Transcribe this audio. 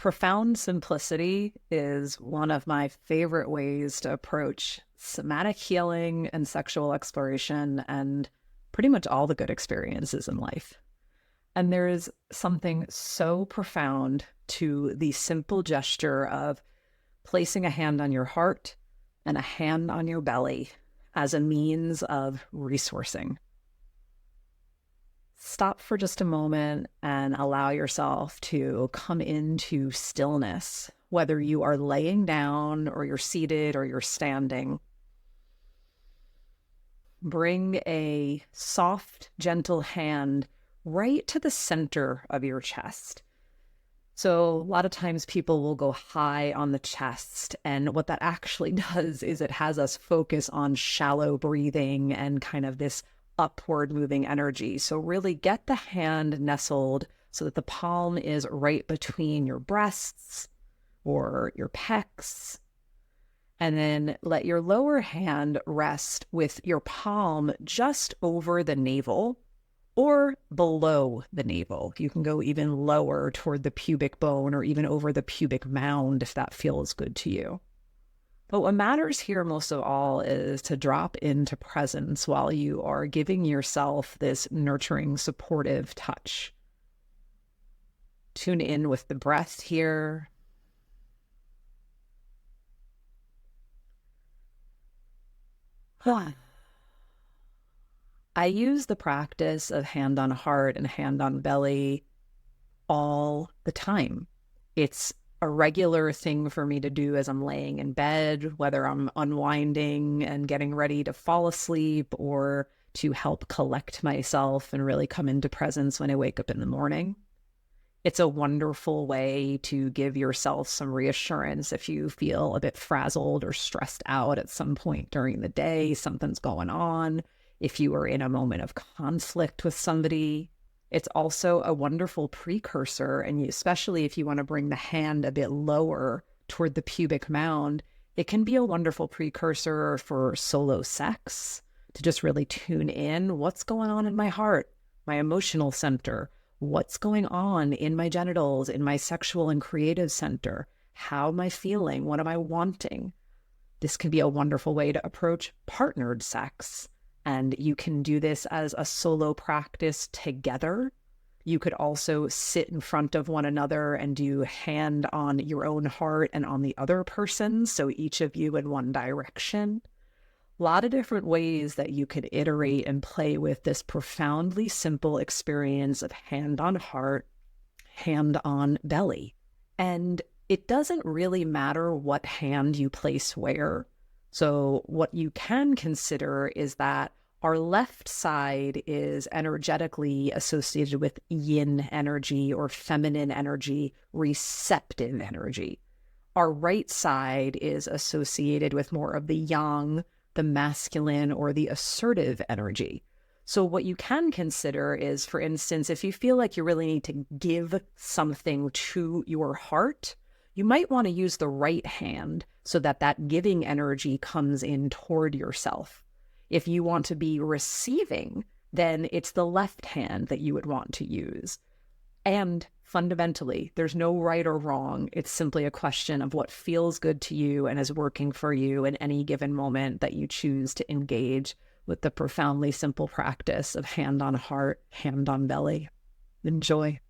Profound simplicity is one of my favorite ways to approach somatic healing and sexual exploration and pretty much all the good experiences in life. And there is something so profound to the simple gesture of placing a hand on your heart and a hand on your belly as a means of resourcing. Stop for just a moment and allow yourself to come into stillness, whether you are laying down or you're seated or you're standing. Bring a soft, gentle hand right to the center of your chest. So a lot of times people will go high on the chest, and what that actually does is it has us focus on shallow breathing and kind of this upward moving energy. So really get the hand nestled so that the palm is right between your breasts or your pecs. And then let your lower hand rest with your palm just over the navel or below the navel. You can go even lower toward the pubic bone or even over the pubic mound if that feels good to you. But what matters here most of all is to drop into presence while you are giving yourself this nurturing, supportive touch. Tune in with the breath here. I use the practice of hand on heart and hand on belly all the time. It's a regular thing for me to do as I'm laying in bed, whether I'm unwinding and getting ready to fall asleep or to help collect myself and really come into presence when I wake up in the morning. It's a wonderful way to give yourself some reassurance if you feel a bit frazzled or stressed out at some point during the day, something's going on, if you are in a moment of conflict with somebody. It's also a wonderful precursor, and especially if you want to bring the hand a bit lower toward the pubic mound, it can be a wonderful precursor for solo sex, to just really tune in. What's going on in my heart, my emotional center? What's going on in my genitals, in my sexual and creative center? How am I feeling? What am I wanting? This can be a wonderful way to approach partnered sex. And you can do this as a solo practice together. You could also sit in front of one another and do hand on your own heart and on the other person, so each of you in one direction. A lot of different ways that you could iterate and play with this profoundly simple experience of hand on heart, hand on belly. And it doesn't really matter what hand you place where. So what you can consider is that our left side is energetically associated with yin energy or feminine energy, receptive energy. Our right side is associated with more of the yang, the masculine, or the assertive energy. So what you can consider is, for instance, if you feel like you really need to give something to your heart, you might want to use the right hand so that that giving energy comes in toward yourself. If you want to be receiving, then it's the left hand that you would want to use. And fundamentally, there's no right or wrong. It's simply a question of what feels good to you and is working for you in any given moment that you choose to engage with the profoundly simple practice of hand on heart, hand on belly. Enjoy.